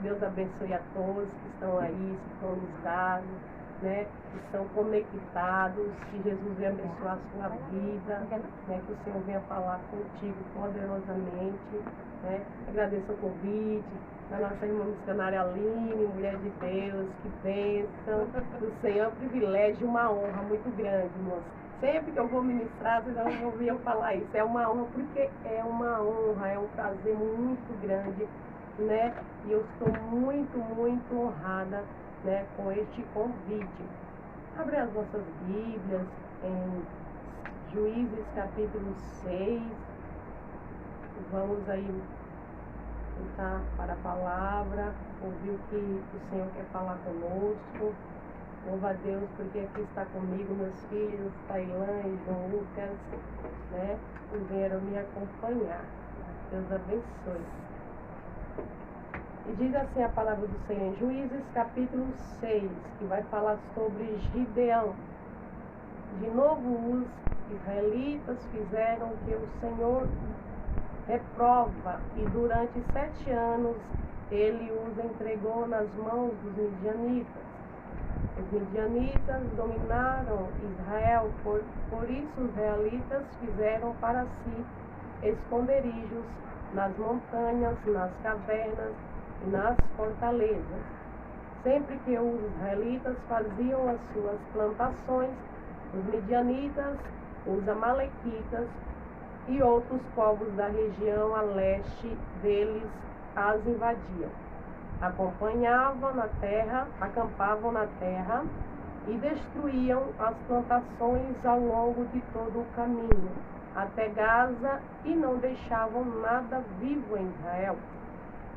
Deus abençoe a todos que estão aí, sintonizados, né? Que estão conectados. Que Jesus venha abençoar a sua vida, né? Que o Senhor venha falar contigo poderosamente, né? Agradeço o convite da nossa irmã missionária Aline, mulher de Deus, que bênção. O Senhor é um privilégio, uma honra muito grande, irmãos. Sempre que eu vou ministrar, vocês vão ouvir eu falar isso. É uma honra, porque é uma honra, é um prazer muito grande, né? E eu estou muito, muito honrada, né, com este convite. Abre as nossas Bíblias em Juízes capítulo 6. Vamos aí entrar para a palavra, ouvir o que o Senhor quer falar conosco. Louva a Deus, porque aqui está comigo meus filhos, Tailã e João Lucas, né? Que vieram me acompanhar. Deus abençoe. E diz assim a palavra do Senhor em Juízes capítulo 6, que vai falar sobre Gideão. De novo os israelitas fizeram o que o Senhor reprova, e durante 7 anos ele os entregou nas mãos dos midianitas. Os midianitas dominaram Israel, por isso os israelitas fizeram para si esconderijos nas montanhas, nas cavernas e nas fortalezas. Sempre que os israelitas faziam as suas plantações, os midianitas, os amalequitas e outros povos da região a leste deles as invadiam. Acampavam na terra e destruíam as plantações ao longo de todo o caminho, até Gaza, e não deixavam nada vivo em Israel,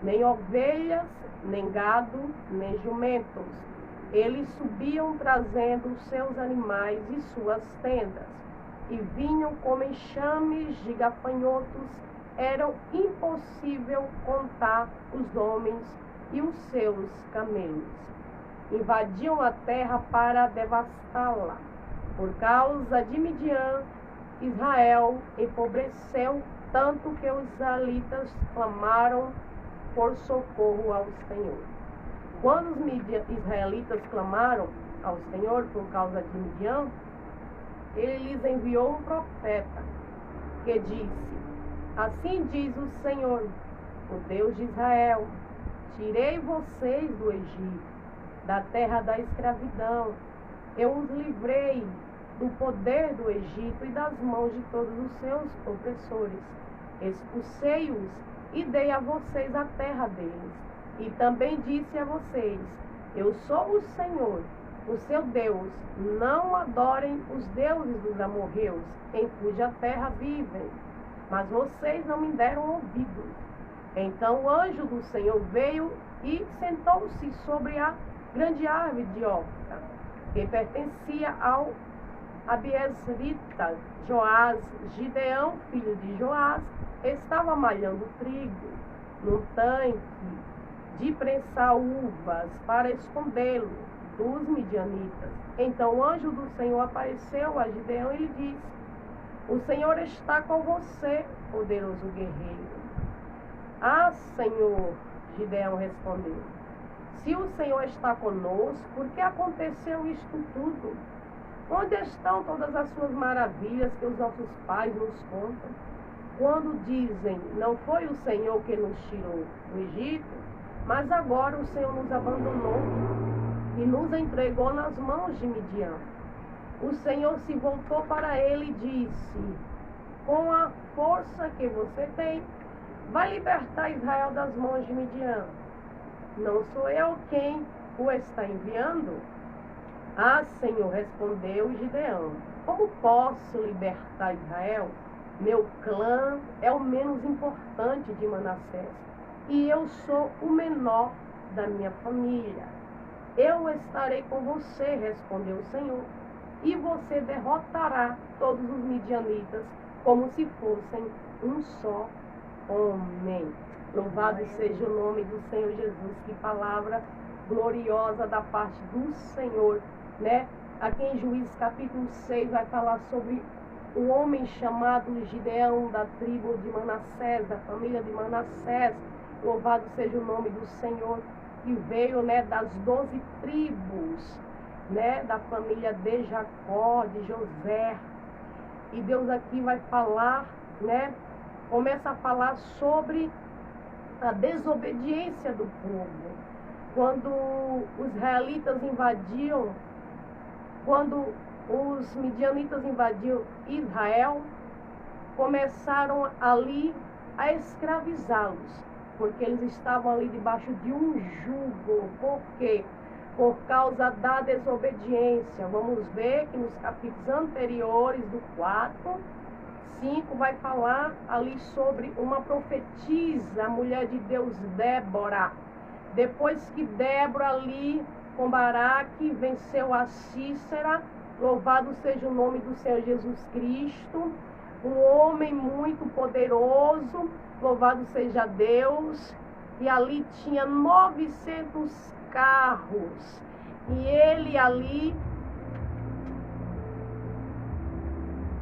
nem ovelhas, nem gado, nem jumentos. Eles subiam trazendo seus animais e suas tendas, e vinham como enxames de gafanhotos. Era impossível contar os homens e os seus camelos. Invadiam a terra para devastá-la. Por causa de Midian, Israel empobreceu tanto que os israelitas clamaram por socorro ao Senhor. Quando os israelitas clamaram ao Senhor por causa de Midian, ele lhes enviou um profeta que disse: assim diz o Senhor, o Deus de Israel: tirei vocês do Egito, da terra da escravidão. Eu os livrei do poder do Egito e das mãos de todos os seus opressores. Expulsei-os e dei a vocês a terra deles. E também disse a vocês: eu sou o Senhor, o seu Deus. Não adorem os deuses dos amorreus, em cuja terra vivem. Mas vocês não me deram ouvidos. Então o anjo do Senhor veio e sentou-se sobre a grande árvore de Ofra, que pertencia ao Abiezrita Joás. Gideão, filho de Joás, estava malhando trigo num tanque de prensar uvas para escondê-lo dos midianitas. Então o anjo do Senhor apareceu a Gideão e lhe disse: o Senhor está com você, poderoso guerreiro. Ah, Senhor, Gideão respondeu, se o Senhor está conosco, por que aconteceu isto tudo? Onde estão todas as suas maravilhas que os nossos pais nos contam? Quando dizem: não foi o Senhor que nos tirou do Egito, mas agora o Senhor nos abandonou e nos entregou nas mãos de Midian. O Senhor se voltou para ele e disse: com a força que você tem, vai libertar Israel das mãos de Midian. Não sou eu quem o está enviando? Ah, Senhor, respondeu Gideão, como posso libertar Israel? Meu clã é o menos importante de Manassés, e eu sou o menor da minha família. Eu estarei com você, respondeu o Senhor, e você derrotará todos os midianitas como se fossem um só homem. Louvado seja o nome do Senhor Jesus. Que palavra gloriosa da parte do Senhor, né? Aqui em Juízes capítulo 6 vai falar sobre um homem chamado Gideão, da tribo de Manassés, da família de Manassés. Louvado seja o nome do Senhor, que veio, né, das 12 tribos, né, da família de Jacó, de José. E Deus aqui vai falar, né, começa a falar sobre a desobediência do povo. Quando os israelitas invadiam, quando os midianitas invadiam Israel, começaram ali a escravizá-los, porque eles estavam ali debaixo de um jugo. Por quê? Por causa da desobediência. Vamos ver que nos capítulos anteriores, do 4, 5, vai falar ali sobre uma profetisa, a mulher de Deus Débora. Depois que Débora ali com Baraque venceu a Cícera, louvado seja o nome do Senhor Jesus Cristo, um homem muito poderoso, louvado seja Deus, e ali tinha 900 carros, e ele ali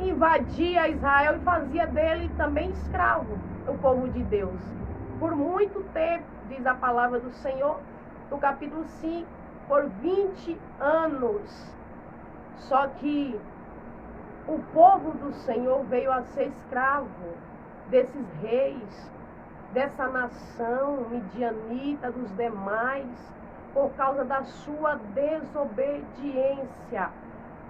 invadia Israel e fazia dele também escravo, o povo de Deus. Por muito tempo, diz a palavra do Senhor, no capítulo 5, por 20 anos. Só que o povo do Senhor veio a ser escravo desses reis, dessa nação midianita, dos demais, por causa da sua desobediência.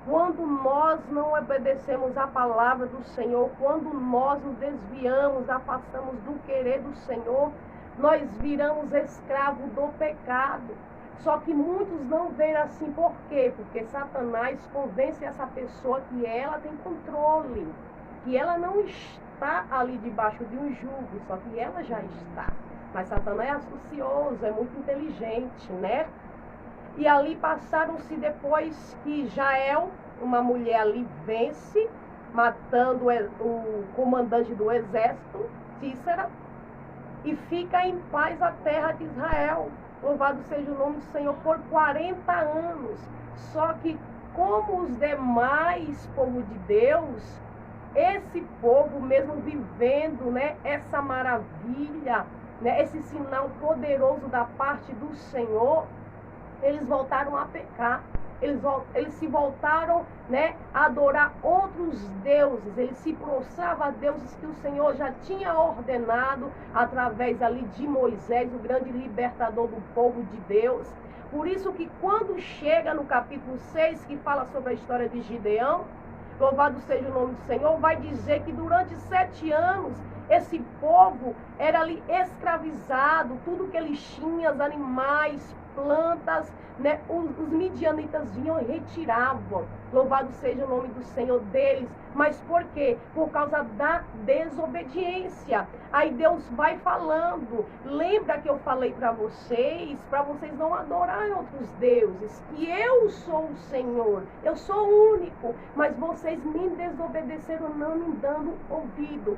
Quando nós não obedecemos a palavra do Senhor, quando nós nos desviamos, afastamos do querer do Senhor, nós viramos escravos do pecado. Só que muitos não veem assim. Por quê? Porque Satanás convence essa pessoa que ela tem controle, que ela não está ali debaixo de um jugo, só que ela já está. Mas Satanás é astucioso, é muito inteligente, né? E ali passaram-se depois que Jael, uma mulher ali, vence, matando o comandante do exército, Cícera, e fica em paz a terra de Israel. Louvado seja o nome do Senhor, por 40 anos. Só que como os demais povos de Deus, esse povo mesmo vivendo, né, essa maravilha, né, esse sinal poderoso da parte do Senhor, eles voltaram a pecar. Eles se voltaram, né, a adorar outros deuses. Eles se prostravam a deuses que o Senhor já tinha ordenado através ali de Moisés, o grande libertador do povo de Deus. Por isso que quando chega no capítulo 6, que fala sobre a história de Gideão, louvado seja o nome do Senhor, vai dizer que durante 7 anos esse povo era ali escravizado, tudo que eles tinham, os animais, plantas, né, os midianitas vinham e retiravam. Louvado seja o nome do Senhor deles. Mas por quê? Por causa da desobediência. Aí Deus vai falando. Lembra que eu falei para vocês não adorarem outros deuses, que eu sou o Senhor, eu sou o único, mas vocês me desobedeceram, não me dando ouvido.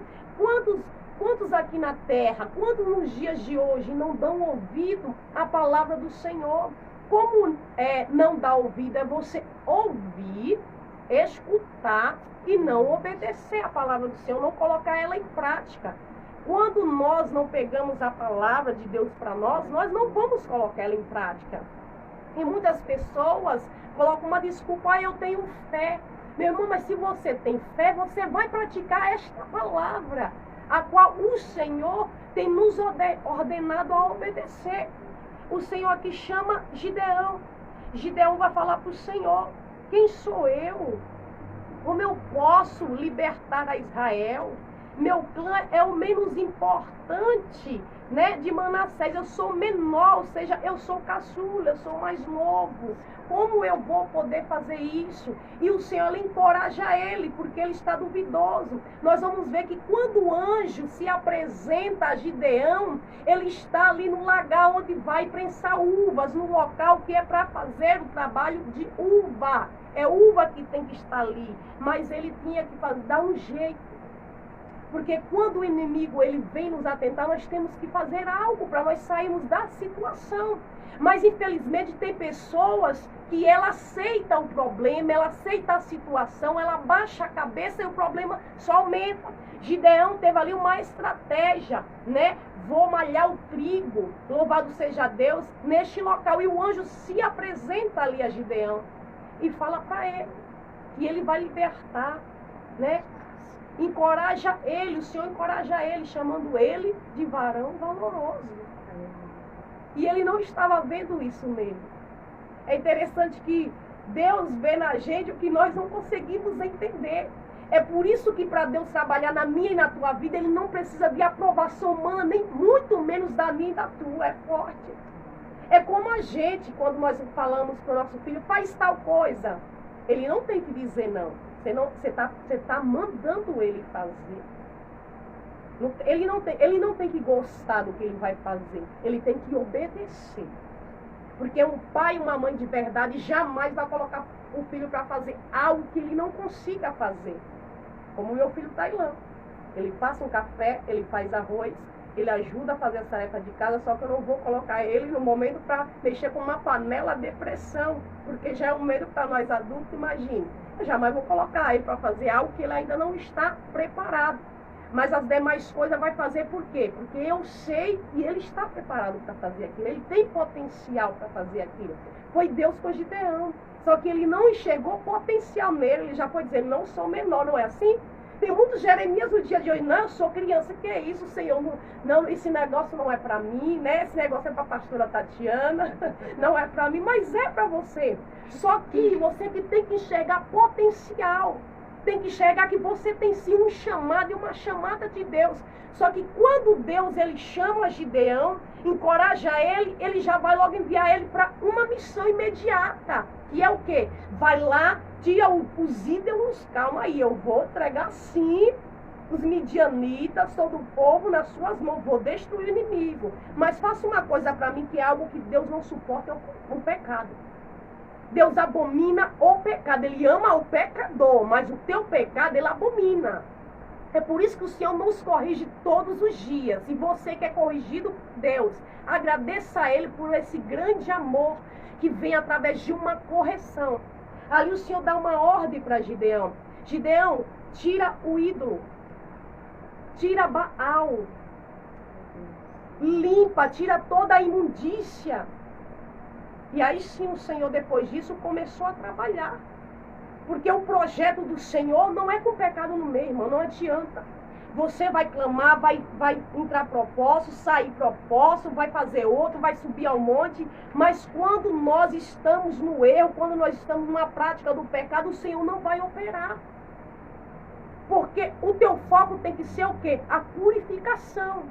Quantos aqui na terra, quantos nos dias de hoje não dão ouvido à palavra do Senhor? Como não dar ouvido? É você ouvir, escutar e não obedecer a palavra do Senhor, não colocar ela em prática. Quando nós não pegamos a palavra de Deus para nós não vamos colocar ela em prática. E muitas pessoas colocam uma desculpa: eu tenho fé. Meu irmão, mas se você tem fé, você vai praticar esta palavra, a qual o Senhor tem nos ordenado a obedecer. O Senhor aqui chama Gideão. Gideão vai falar para o Senhor: quem sou eu? Como eu posso libertar a Israel? Meu clã é o menos importante, né, de Manassés. Eu sou menor, ou seja, eu sou caçula, eu sou mais novo. Como eu vou poder fazer isso? E o Senhor encoraja ele, porque ele está duvidoso. Nós vamos ver que quando o anjo se apresenta a Gideão, ele está ali no lagar onde vai prensar uvas, no local que é para fazer o trabalho de uva. É uva que tem que estar ali. Mas ele tinha que dar um jeito. Porque quando o inimigo ele vem nos atentar, nós temos que fazer algo para nós sairmos da situação. Mas infelizmente tem pessoas que ela aceita o problema, ela aceita a situação, ela baixa a cabeça e o problema só aumenta. Gideão teve ali uma estratégia, né? Vou malhar o trigo, louvado seja Deus, neste local. E o anjo se apresenta ali a Gideão e fala para ele que ele vai libertar, né? Encoraja ele, o Senhor encoraja ele, chamando ele de varão valoroso. E ele não estava vendo isso nele. É interessante que Deus vê na gente o que nós não conseguimos entender. É por isso que para Deus trabalhar na minha e na tua vida, Ele não precisa de aprovação humana, nem muito menos da minha e da tua. É forte. É como a gente, quando nós falamos para o nosso filho, faz tal coisa. Ele não tem que dizer não. Você tá mandando ele fazer. Ele não tem que gostar do que ele vai fazer. Ele tem que obedecer. Porque um pai e uma mãe de verdade jamais vai colocar o filho para fazer algo que ele não consiga fazer. Como o meu filho Tailã. Ele passa um café, ele faz arroz, ele ajuda a fazer a tarefa de casa, só que eu não vou colocar ele no momento para mexer com uma panela de pressão, porque já é um medo para nós adultos, imagine. Eu jamais vou colocar ele para fazer algo que ele ainda não está preparado. Mas as demais coisas vai fazer por quê? Porque eu sei que ele está preparado para fazer aquilo. Ele tem potencial para fazer aquilo. Foi Deus com Gideão. Só que ele não enxergou potencial nele. Ele já foi dizer, não sou menor, não é assim? Tem muitos Jeremias no dia de hoje, não, eu sou criança, que é isso, Senhor? Não, esse negócio não é para mim, né? Esse negócio é para a pastora Tatiana, não é para mim, mas é para você. Só que você que tem que enxergar potencial. Tem que enxergar que você tem sim um chamado e uma chamada de Deus. Só que quando Deus ele chama Gideão, encoraja ele, ele já vai logo enviar ele para uma missão imediata. Que é o quê? Vai lá, tira os ídolos, calma aí, eu vou entregar sim os midianitas, todo o povo nas suas mãos, vou destruir o inimigo. Mas faça uma coisa para mim que é algo que Deus não suporta, é o pecado. Deus abomina o pecado, Ele ama o pecador, mas o teu pecado Ele abomina. É por isso que o Senhor nos corrige todos os dias. E você que é corrigido por Deus, agradeça a Ele por esse grande amor que vem através de uma correção. Ali o Senhor dá uma ordem para Gideão. Gideão, tira o ídolo, tira Baal, limpa, tira toda a imundícia. E aí sim o Senhor, depois disso, começou a trabalhar. Porque o projeto do Senhor não é com pecado no meio, irmão, não adianta. Você vai clamar, vai entrar propósito, sair propósito, vai fazer outro, vai subir ao monte. Mas quando nós estamos no erro, quando nós estamos numa prática do pecado, o Senhor não vai operar. Porque o teu foco tem que ser o quê? A purificação.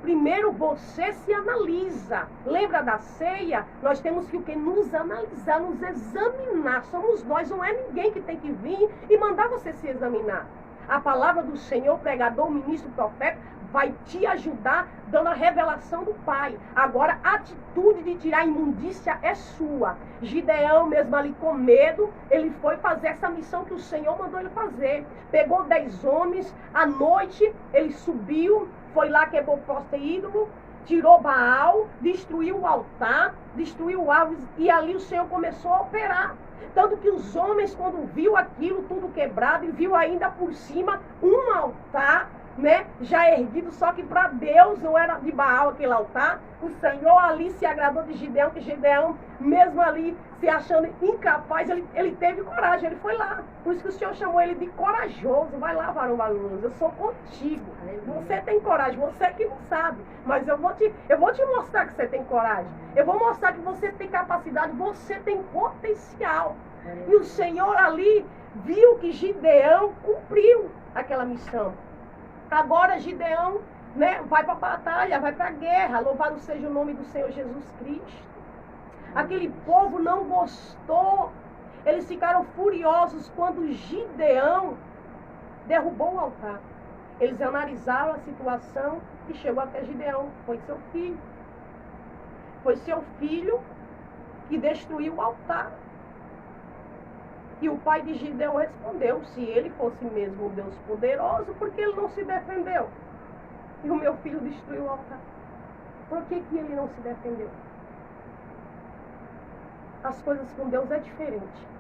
Primeiro você se analisa. Lembra da ceia? Nós temos que o quê? Nos analisar, nos examinar. Somos nós, não é ninguém que tem que vir e mandar você se examinar. A palavra do Senhor, pregador, ministro, profeta, vai te ajudar dando a revelação do Pai. Agora, a atitude de tirar a imundícia é sua. Gideão, mesmo ali com medo, ele foi fazer essa missão que o Senhor mandou ele fazer. Pegou 10 homens, à noite ele subiu, foi lá, quebrou o poste ídolo, tirou Baal, destruiu o altar, destruiu aves, e ali o Senhor começou a operar. Tanto que os homens, quando viu aquilo tudo quebrado, e viu ainda por cima um altar, né, já erguido, só que para Deus não era de Baal aquele altar. O Senhor ali se agradou de Gideão, que Gideão, mesmo ali se achando incapaz, ele teve coragem, ele foi lá. Por isso que o Senhor chamou ele de corajoso. Vai lá, varão valoroso, eu sou contigo. Você tem coragem, você que não sabe, mas eu vou te mostrar que você tem coragem. Eu vou mostrar que você tem capacidade, você tem potencial. E o Senhor ali viu que Gideão cumpriu aquela missão. Agora Gideão, né, vai para a batalha, vai para a guerra. Louvado seja o nome do Senhor Jesus Cristo. Aquele povo não gostou. Eles ficaram furiosos quando Gideão derrubou o altar. Eles analisaram a situação e chegou até Gideão. Foi seu filho. Foi seu filho que destruiu o altar. E o pai de Gideão respondeu: se ele fosse mesmo um Deus poderoso, por que ele não se defendeu? E o meu filho destruiu o altar. Por que ele não se defendeu? As coisas com Deus é diferente.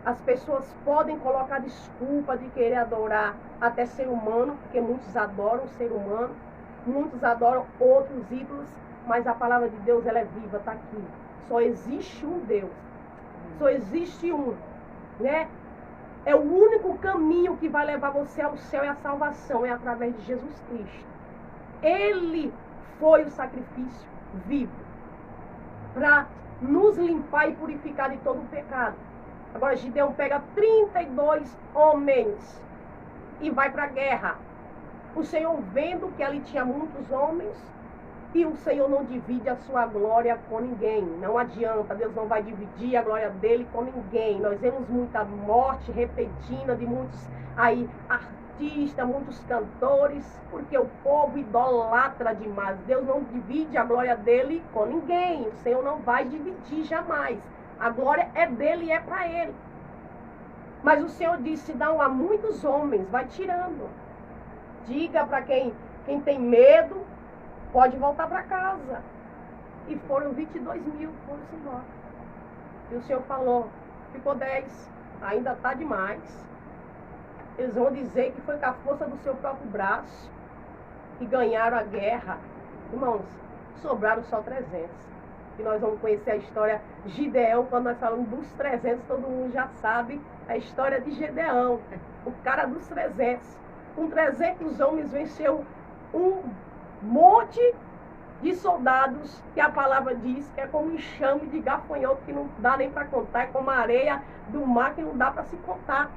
As pessoas podem colocar desculpa de querer adorar até ser humano, porque muitos adoram o ser humano, muitos adoram outros ídolos, mas a palavra de Deus, ela é viva, está aqui. Só existe um Deus. Só existe um, né? É o único caminho que vai levar você ao céu e à salvação, é através de Jesus Cristo. Ele foi o sacrifício vivo para nos limpar e purificar de todo o pecado. Agora Gideão pega 32 homens e vai para a guerra. O Senhor vendo que ali tinha muitos homens, e o Senhor não divide a sua glória com ninguém. Não adianta, Deus não vai dividir a glória dele com ninguém. Nós vemos muita morte repentina de muitos aí artistas, muitos cantores, porque o povo idolatra demais. Deus não divide a glória dele com ninguém. O Senhor não vai dividir jamais. A glória é dele e é para ele. Mas o Senhor disse: não, há muitos homens, vai tirando. Diga para quem tem medo, pode voltar para casa. E foram 22 mil, foram-se embora. E o Senhor falou: ficou 10, ainda está demais. Eles vão dizer que foi com a força do seu próprio braço e ganharam a guerra. Irmãos, sobraram só 300. E nós vamos conhecer a história de Gideão. Quando nós falamos dos 300, todo mundo já sabe a história de Gideão, o cara dos 300. Com 300 homens venceu um monte de soldados, que a palavra diz que é como um enxame de gafanhoto que não dá nem para contar, é como a areia do mar que não dá para se contar.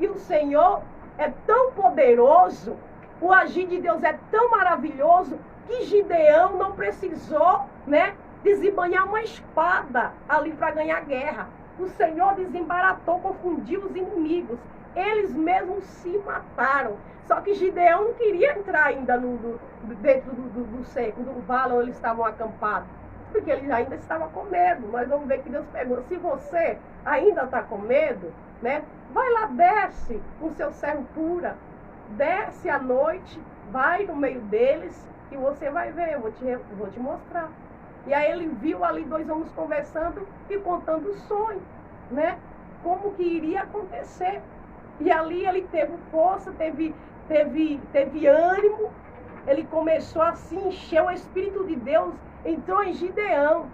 E o Senhor é tão poderoso, o agir de Deus é tão maravilhoso, que Gideão não precisou, né, desembanhar uma espada ali para ganhar guerra. O Senhor desembaratou, confundiu os inimigos. Eles mesmos se mataram. Só que Gideão não queria entrar ainda dentro do cerco, do vale onde eles estavam acampados. Porque ele ainda estava com medo. Nós vamos ver que Deus pergunta: se você ainda está com medo, né, vai lá, desce com seu servo pura. Desce à noite, vai no meio deles e você vai ver, eu vou te mostrar. E aí ele viu ali 2 homens conversando e contando o sonho, né? Como que iria acontecer. E ali ele teve força, teve ânimo, ele começou a se encher, o Espírito de Deus entrou em Gideão.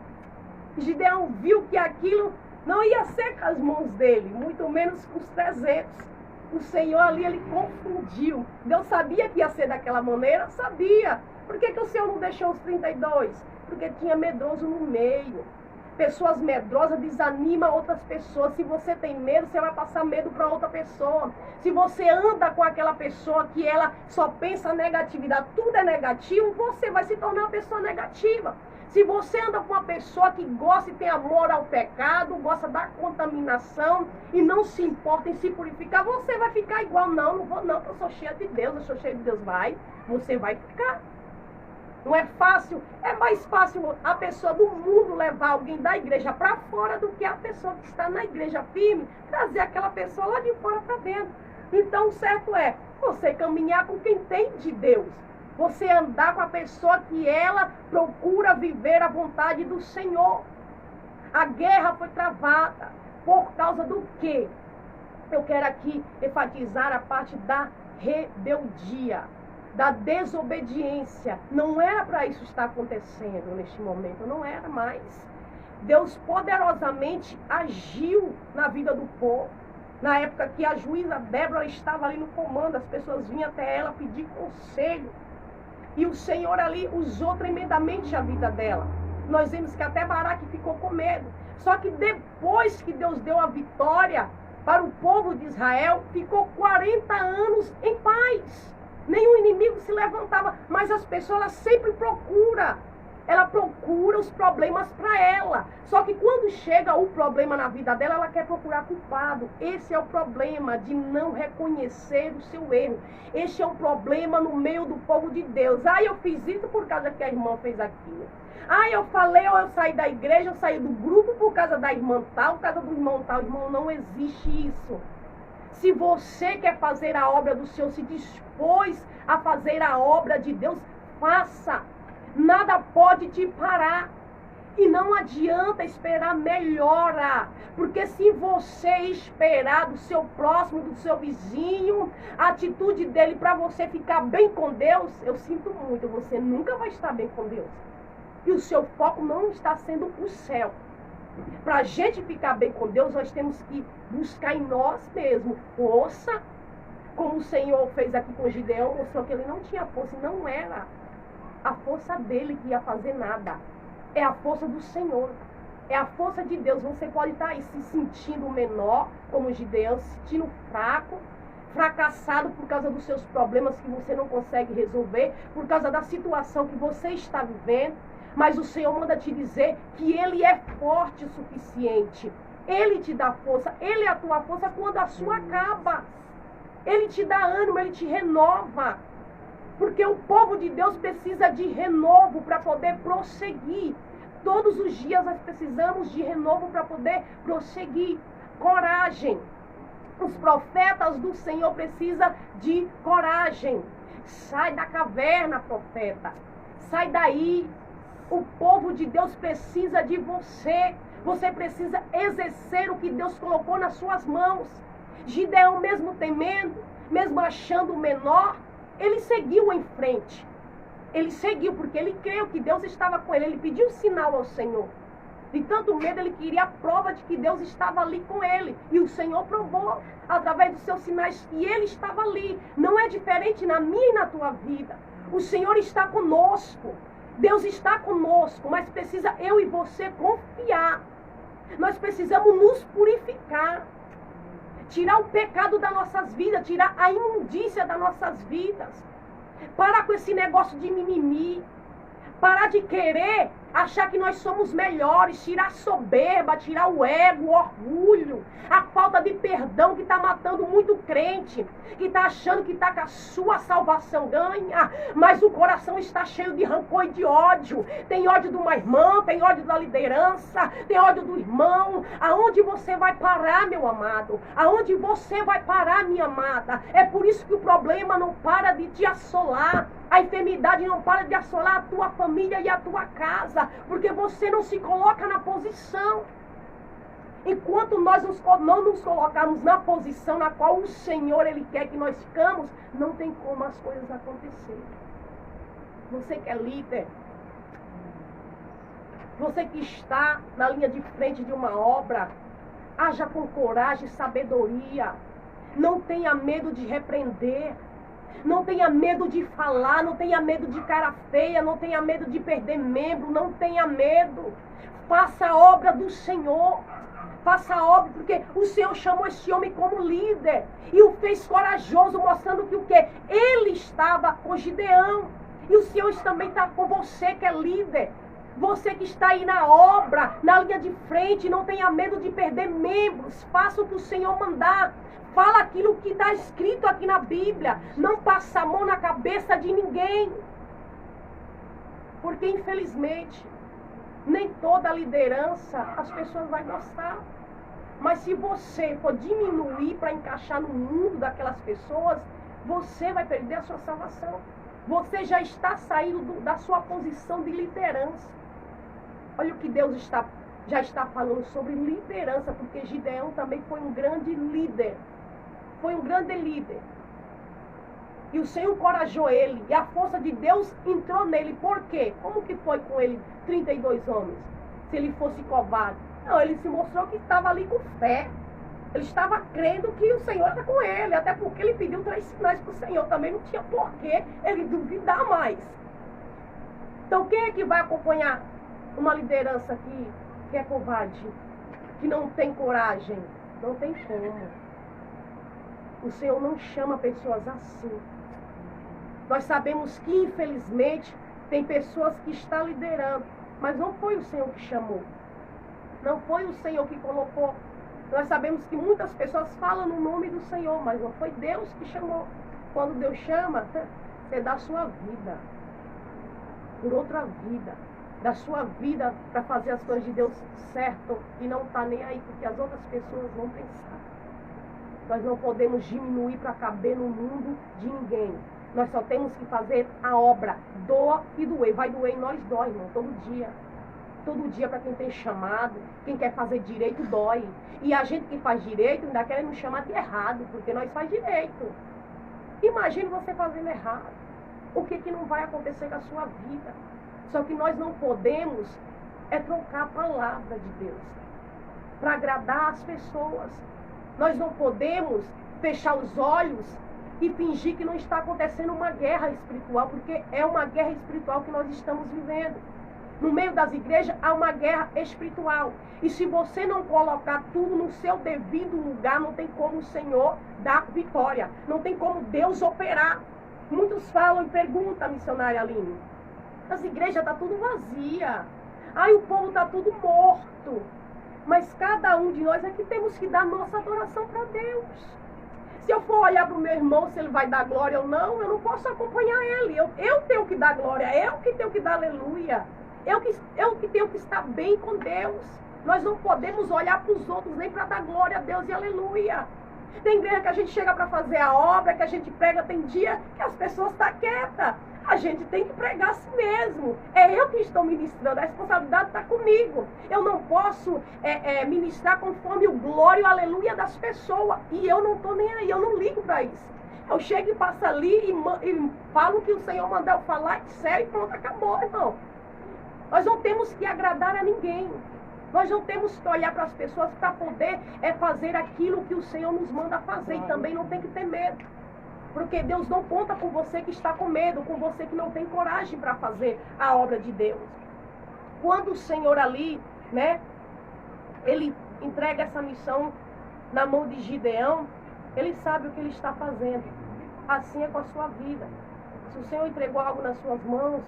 Gideão viu que aquilo não ia ser com as mãos dele, muito menos com os 300. O Senhor ali, ele confundiu. Deus sabia que ia ser daquela maneira? Sabia. Por que o Senhor não deixou os 32? Porque tinha medroso no meio. Pessoas medrosas desanimam outras pessoas. Se você tem medo, você vai passar medo para outra pessoa. Se você anda com aquela pessoa que ela só pensa negatividade, tudo é negativo, você vai se tornar uma pessoa negativa. Se você anda com uma pessoa que gosta e tem amor ao pecado, gosta da contaminação e não se importa em se purificar, você vai ficar igual. Não vou não, porque eu sou cheia de Deus, eu sou cheia de Deus. Você vai ficar. Não é fácil, é mais fácil a pessoa do mundo levar alguém da igreja para fora do que a pessoa que está na igreja firme, trazer aquela pessoa lá de fora para dentro. Então o certo é você caminhar com quem tem de Deus. Você andar com a pessoa que ela procura viver a vontade do Senhor. A guerra foi travada por causa do quê? Eu quero aqui enfatizar a parte da rebeldia, da desobediência. Não era para isso estar acontecendo neste momento, não era mais. Deus poderosamente agiu na vida do povo. Na época que a juíza Débora estava ali no comando, as pessoas vinham até ela pedir conselho. E o Senhor ali usou tremendamente a vida dela. Nós vemos que até Baraque ficou com medo. Só que depois que Deus deu a vitória para o povo de Israel, ficou 40 anos em paz. Nenhum inimigo se levantava. Mas as pessoas sempre procuram ela procura os problemas para ela. Só que quando chega o problema na vida dela, ela quer procurar culpado. Esse é o problema de não reconhecer o seu erro. Este é um problema no meio do povo de Deus. Ah, eu fiz isso por causa que a irmã fez aquilo. Ah, eu falei, ou eu saí da igreja, eu saí do grupo por causa da irmã tal, por causa do irmão tal. Irmão, não existe isso. Se você quer fazer a obra do Senhor, se dispôs a fazer a obra de Deus, faça. Nada pode te parar. E não adianta esperar melhora. Porque se você esperar do seu próximo, do seu vizinho, a atitude dele para você ficar bem com Deus, eu sinto muito, você nunca vai estar bem com Deus. E o seu foco não está sendo o céu. Para a gente ficar bem com Deus, nós temos que buscar em nós mesmos força, como o Senhor fez aqui com Gideão, mostrou que ele não tinha força, e não era a força dele que ia fazer nada. É a força do Senhor. É a força de Deus. Você pode estar aí se sentindo menor, como Gideão, se sentindo fraco, fracassado por causa dos seus problemas que você não consegue resolver, por causa da situação que você está vivendo. Mas o Senhor manda te dizer que Ele é forte o suficiente. Ele te dá força. Ele é a tua força quando a sua acaba. Ele te dá ânimo, Ele te renova. Porque o povo de Deus precisa de renovo para poder prosseguir. Todos os dias nós precisamos de renovo para poder prosseguir. Coragem. Os profetas do Senhor precisam de coragem. Sai da caverna, profeta. Sai daí. O povo de Deus precisa de você. Você precisa exercer o que Deus colocou nas suas mãos. Gideão, mesmo temendo, mesmo achando menor, ele seguiu em frente. Ele seguiu porque ele creu que Deus estava com ele. Ele pediu um sinal ao Senhor. De tanto medo, ele queria a prova de que Deus estava ali com ele. E o Senhor provou, através dos seus sinais, que ele estava ali. Não é diferente na minha e na tua vida. O Senhor está conosco. Deus está conosco, mas precisa eu e você confiar. Nós precisamos nos purificar. Tirar o pecado das nossas vidas, tirar a imundícia das nossas vidas. Parar com esse negócio de mimimi. Parar de querer achar que nós somos melhores, tirar a soberba, tirar o ego, o orgulho, a falta de perdão que está matando muito crente, que está achando que está com a sua salvação ganha, mas o coração está cheio de rancor e de ódio. Tem ódio de uma irmã, tem ódio da liderança, tem ódio do irmão. Aonde você vai parar, meu amado? Aonde você vai parar, minha amada? É por isso que o problema não para de te assolar. A enfermidade não para de assolar a tua família e a tua casa, porque você não se coloca na posição. Enquanto nós não nos colocarmos na posição na qual o Senhor Ele quer que nós ficamos, não tem como as coisas acontecerem. Você que é líder, você que está na linha de frente de uma obra, haja com coragem e sabedoria. Não tenha medo de repreender. Não tenha medo de falar, não tenha medo de cara feia, não tenha medo de perder membro, não tenha medo. Faça a obra do Senhor. Faça a obra, porque o Senhor chamou esse homem como líder e o fez corajoso, mostrando que o quê? Ele estava com Gideão. E o Senhor também está com você que é líder. Você que está aí na obra, na linha de frente, não tenha medo de perder membros. Faça o que o Senhor mandar. Fala aquilo que está escrito aqui na Bíblia. Não passa a mão na cabeça de ninguém. Porque, infelizmente, nem toda liderança as pessoas vão gostar. Mas se você for diminuir para encaixar no mundo daquelas pessoas, você vai perder a sua salvação. Você já está saindo da sua posição de liderança. Olha o que Deus já está falando sobre liderança, porque Gideão também foi um grande líder. Foi um grande líder. E o Senhor encorajou ele. E a força de Deus entrou nele. Por quê? Como que foi com ele 32 homens? Se ele fosse covarde. Não, ele se mostrou que estava ali com fé. Ele estava crendo que o Senhor está com ele. Até porque ele pediu 3 sinais para o Senhor. Também não tinha porquê ele duvidar mais. Então quem é que vai acompanhar uma liderança que é covarde? Que não tem coragem? Não tem como. O Senhor não chama pessoas assim. Nós sabemos que, infelizmente, Tem pessoas que estão liderando, mas não foi o Senhor que chamou. Não foi o Senhor que colocou. Nós sabemos que muitas pessoas falam no nome do Senhor, mas não foi Deus que chamou. Quando Deus chama, você dá a sua vida por outra vida. Da sua vida para fazer as coisas de Deus certo e não está nem aí porque as outras pessoas vão pensar. Nós não podemos diminuir para caber no mundo de ninguém. Nós só temos que fazer a obra. Doa e doer. Vai doer em nós, dói, irmão, todo dia. Todo dia para quem tem chamado, quem quer fazer direito, dói. E a gente que faz direito ainda quer nos chamar de errado, porque nós faz direito. Imagine você fazendo errado. O que não vai acontecer com a sua vida? Só que nós não podemos trocar a palavra de Deus para agradar as pessoas. Nós não podemos fechar os olhos e fingir que não está acontecendo uma guerra espiritual, porque é uma guerra espiritual que nós estamos vivendo. No meio das igrejas há uma guerra espiritual. E se você não colocar tudo no seu devido lugar, não tem como o Senhor dar vitória. Não tem como Deus operar. Muitos falam e perguntam, missionária Aline, as igrejas estão tudo vazia. Aí o povo está tudo morto. Mas cada um de nós é que temos que dar nossa adoração para Deus. Se eu for olhar para o meu irmão, se ele vai dar glória ou não, eu não posso acompanhar ele. Eu tenho que dar glória, eu que tenho que dar aleluia. Eu que tenho que estar bem com Deus. Nós não podemos olhar para os outros nem para dar glória a Deus e aleluia. Tem igreja que a gente chega para fazer a obra, que a gente prega, tem dia que as pessoas estão quietas. A gente tem que pregar a si mesmo. É eu que estou ministrando, a responsabilidade está comigo. Eu não posso ministrar conforme o glória e o aleluia das pessoas. E eu não estou nem aí, eu não ligo para isso. Eu chego e passo ali e falo o que o Senhor mandou eu falar, e sério, e pronto, acabou, irmão. Nós não temos que agradar a ninguém. Nós não temos que olhar para as pessoas para poder fazer aquilo que o Senhor nos manda fazer. E também não tem que ter medo. Porque Deus não conta com você que está com medo, com você que não tem coragem para fazer a obra de Deus. Quando o Senhor ali, né, ele entrega essa missão na mão de Gideão, ele sabe o que ele está fazendo. Assim é com a sua vida. Se o Senhor entregou algo nas suas mãos,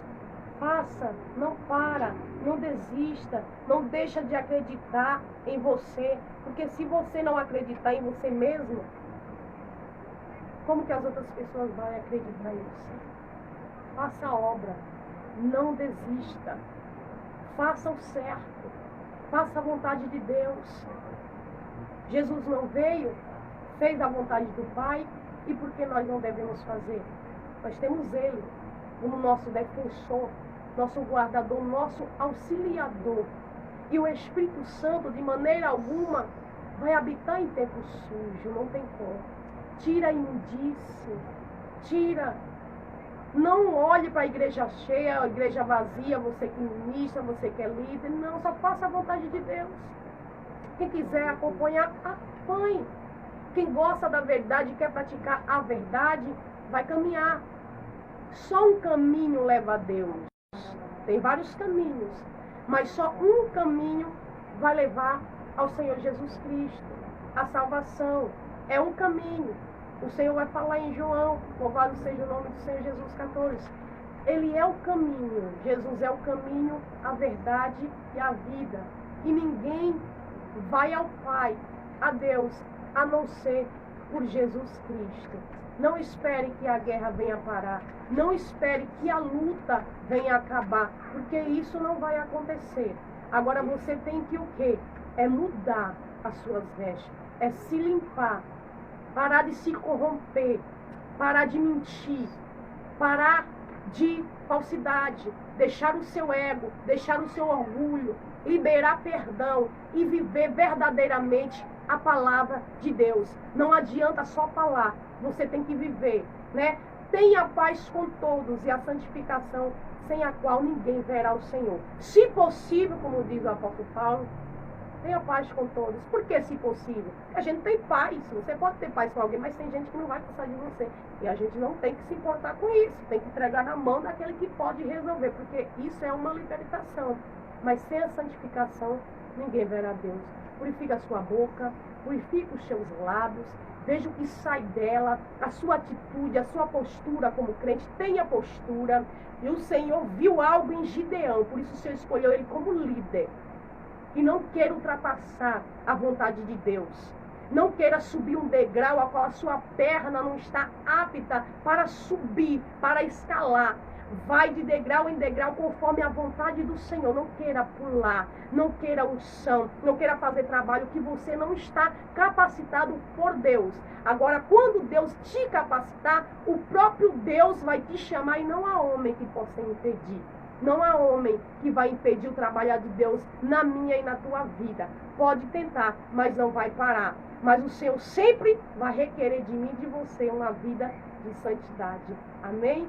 faça, não para, não desista, não deixa de acreditar em você, porque se você não acreditar em você mesmo, como que as outras pessoas vão acreditar em você? Faça a obra, não desista, faça o certo, faça a vontade de Deus. Jesus não veio, fez a vontade do Pai, e por que nós não devemos fazer? Nós temos Ele como nosso defensor, nosso guardador, nosso auxiliador. E o Espírito Santo, de maneira alguma, vai habitar em tempo sujo, não tem como. Tira a imundície, tira. Não olhe para a igreja cheia, a igreja vazia, você que ministra, você que é líder. Não, só faça a vontade de Deus. Quem quiser acompanhar, acompanhe. Quem gosta da verdade e quer praticar a verdade, vai caminhar. Só um caminho leva a Deus. Tem vários caminhos, mas só um caminho vai levar ao Senhor Jesus Cristo. A salvação é um caminho. O Senhor vai falar em João, louvado seja o nome do Senhor Jesus 14. Ele é o caminho. Jesus é o caminho, a verdade e a vida. E ninguém vai ao Pai, a Deus, a não ser por Jesus Cristo. Não espere que a guerra venha parar. Não espere que a luta venha acabar, porque isso não vai acontecer. Agora você tem que o quê? É mudar as suas vestes, é se limpar, parar de se corromper, parar de mentir, parar de falsidade, deixar o seu ego, deixar o seu orgulho, liberar perdão e viver verdadeiramente a palavra de Deus. Não adianta só falar, você tem que viver, né? Tenha paz com todos e a santificação, sem a qual ninguém verá o Senhor. Se possível, como diz o apóstolo Paulo, tenha paz com todos. Por que se possível? A gente tem paz. Você pode ter paz com alguém, mas tem gente que não vai passar de você. E a gente não tem que se importar com isso. Tem que entregar na mão daquele que pode resolver, porque isso é uma libertação. Mas sem a santificação, ninguém verá Deus. Purifica a sua boca, purifica os seus lábios veja o que sai dela, a sua atitude, a sua postura como crente. Tenha postura. E o Senhor viu algo em Gideão, por isso o Senhor escolheu ele como líder. E não queira ultrapassar a vontade de Deus. Não queira subir um degrau a qual a sua perna não está apta para subir, para escalar. Vai de degrau em degrau conforme a vontade do Senhor. Não queira pular, não queira unção, não queira fazer trabalho que você não está capacitado por Deus. Agora, quando Deus te capacitar, o próprio Deus vai te chamar e não há homem que possa impedir. Não há homem que vai impedir o trabalhar de Deus na minha e na tua vida. Pode tentar, mas não vai parar. Mas o Senhor sempre vai requerer de mim e de você uma vida de santidade. Amém?